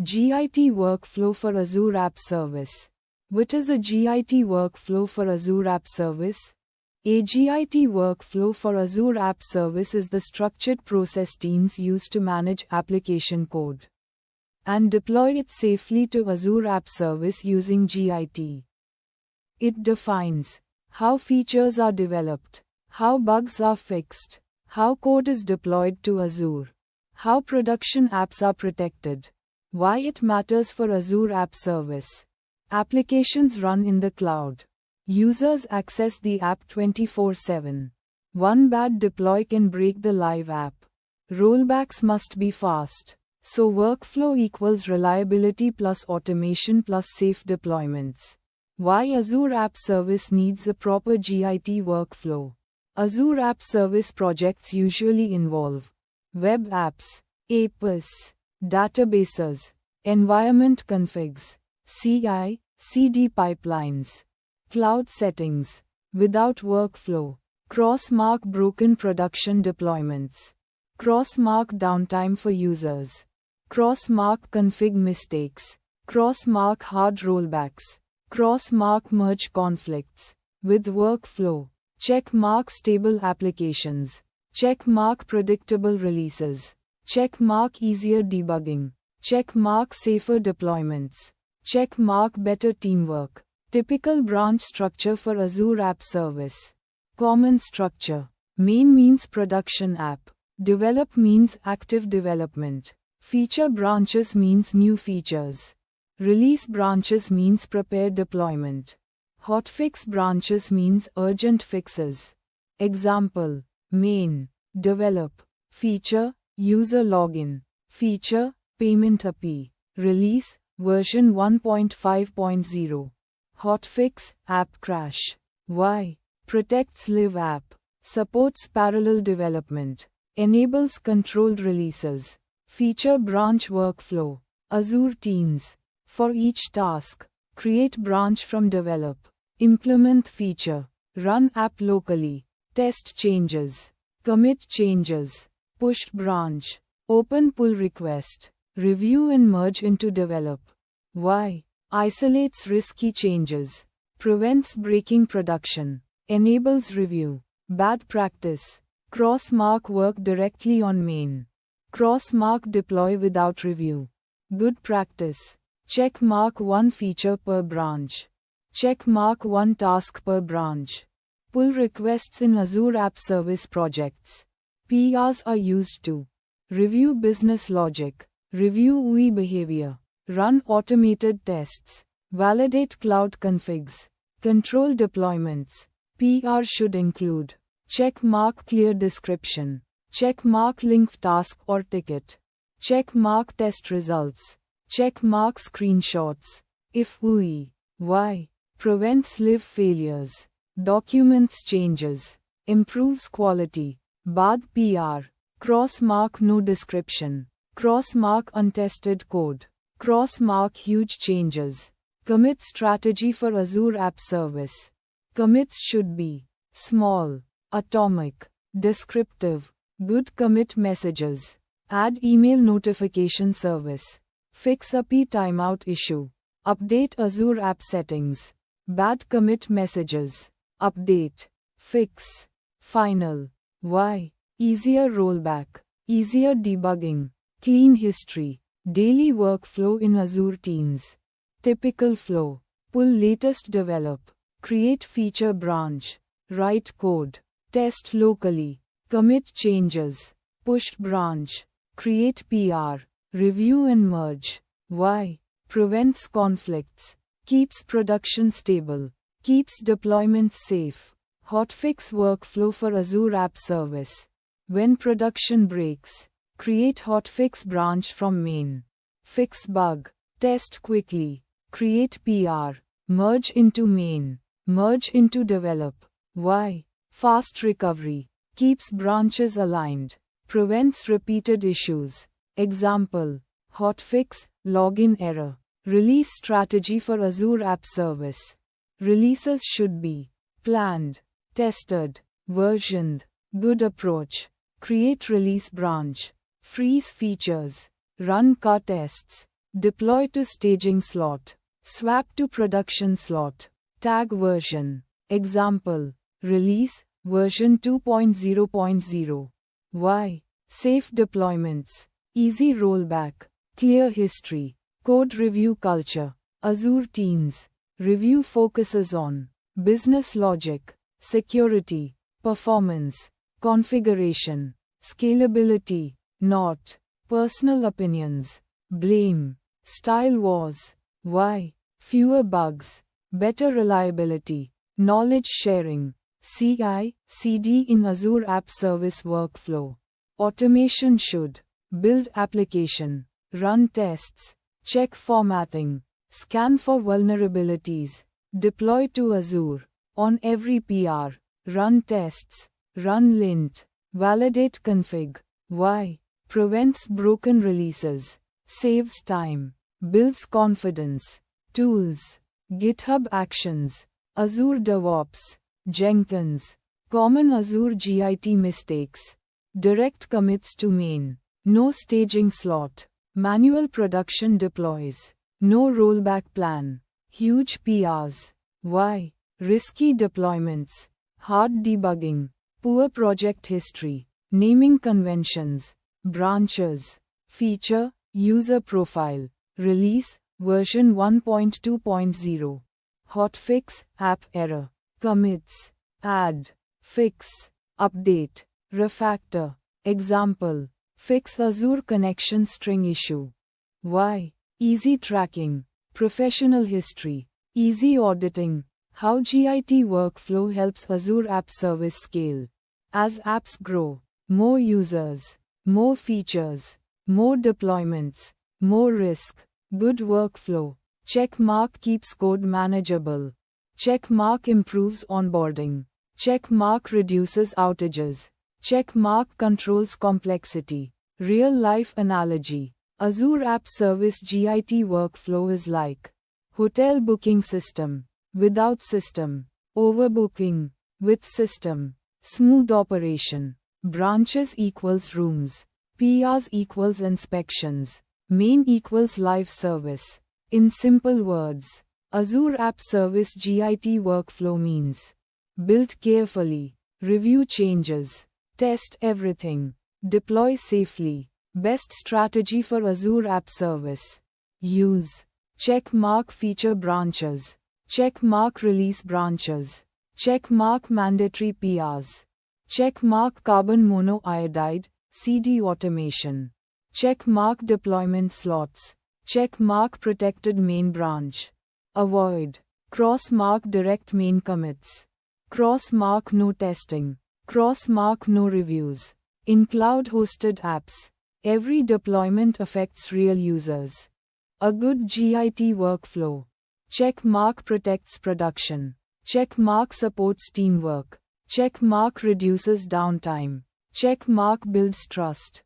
Git workflow for Azure App Service. What is a Git workflow for Azure App Service? A Git workflow for Azure App Service is the structured process teams use to manage application code and deploy it safely to Azure App Service using Git. It defines how features are developed, how bugs are fixed, how code is deployed to Azure, how production apps are protected, why it matters for Azure App Service. Applications run in the cloud. Users access the app 24/7. One bad deploy can break the live app. Rollbacks must be fast. So workflow equals reliability plus automation plus safe deployments. Why Azure App Service needs a proper Git workflow. Azure App Service projects usually involve web apps, APIs, databases, environment configs, CI/CD pipelines, cloud settings. Without workflow, cross-mark broken production deployments, cross-mark downtime for users, cross-mark config mistakes, cross-mark hard rollbacks, cross-mark merge conflicts. With workflow, check mark stable applications, check mark predictable releases, check mark easier debugging, check mark safer deployments, check mark better teamwork. Typical branch structure for Azure App Service. Common structure. Main means production app. Develop means active development. Feature branches means new features. Release branches means prepare deployment. Hotfix branches means urgent fixes. Example: main, develop, feature, user login, feature, payment API, release, version 1.5.0. Hotfix, app crash. Why? Protects live app, supports parallel development, enables controlled releases. Feature branch workflow. Azure teams. For each task, create branch from develop, implement feature, run app locally, test changes, commit changes, push branch, open pull request, review and merge into develop. Why? Isolates risky changes, prevents breaking production, enables review. Bad practice. Cross-mark work directly on main. Cross-mark deploy without review. Good practice. Check mark one feature per branch. Check mark one task per branch. Pull requests in Azure App Service projects. PRs are used to review business logic, review UI behavior, run automated tests, validate cloud configs, control deployments. PR should include check mark clear description, check mark linked task or ticket, check mark test results, check mark screenshots. If UI, why? Prevents live failures, documents changes, improves quality. Bad PR. Cross mark no description, cross mark untested code, cross mark huge changes. Commit strategy for Azure App Service. Commits should be small, atomic, descriptive. Good commit messages. Add email notification service. Fix API timeout issue. Update Azure app settings. Bad commit messages. Update. Fix. Final. Why? Easier rollback. Easier debugging. Clean history. Daily workflow in Azure teams. Typical flow. Pull latest develop. Create feature branch. Write code. Test locally. Commit changes. Push branch. Create PR. Review and merge. Why? Prevents conflicts. Keeps production stable. Keeps deployments safe. Hotfix workflow for Azure App Service. When production breaks, create hotfix branch from main. Fix bug. Test quickly. Create PR. Merge into main. Merge into develop. Why? Fast recovery. Keeps branches aligned. Prevents repeated issues. Example: hotfix, login error. Release strategy for Azure App Service. Releases should be planned, tested, versioned. Good approach. Create release branch. Freeze features. Run car tests. Deploy to staging slot. Swap to production slot. Tag version. Example. Release, version 2.0.0. Why? Safe deployments. Easy rollback. Clear history. Code review culture. Azure teams. Review focuses on business logic, security, performance, configuration, scalability, not personal opinions, blame, style wars. Why? Fewer bugs, better reliability, knowledge sharing, CI/CD in Azure App Service workflow. Automation should build application, run tests, check formatting, scan for vulnerabilities, deploy to Azure, on every PR, run tests, run lint, validate config. Why? Prevents broken releases, saves time, builds confidence. Tools, GitHub Actions, Azure DevOps, Jenkins. Common Azure Git mistakes. Direct commits to main. No staging slot. Manual production deploys. No rollback plan. Huge PRs. Why? Risky deployments. Hard debugging. Poor project history. Naming conventions. Branches. Feature, user profile. Release, version 1.2.0. Hotfix, app error. Commits. Add. Fix. Update. Refactor. Example. Fix Azure connection string issue. Why? Easy tracking. Professional history. Easy auditing. How Git workflow helps Azure App Service scale. As apps grow, more users, more features, more deployments, more risk. Good workflow. Check mark keeps code manageable. Check mark improves onboarding. Check mark reduces outages. Check mark controls complexity. Real life analogy. Azure App Service Git workflow is like hotel booking system. Without system. Overbooking. With system. Smooth operation. Branches equals rooms. PRs equals inspections. Main equals live service. In simple words, Azure App Service Git workflow means build carefully, review changes, test everything, deploy safely. Best strategy for Azure App Service. Use. Check mark feature branches. Check mark release branches. Check mark mandatory PRs. Check mark carbon monoxide, CD automation. Check mark deployment slots. Check mark protected main branch. Avoid. Cross mark direct main commits. Cross mark no testing. Cross mark no reviews. In cloud hosted apps, every deployment affects real users. A good Git workflow. Check mark protects production. Check mark supports teamwork. Check mark reduces downtime. Check mark builds trust.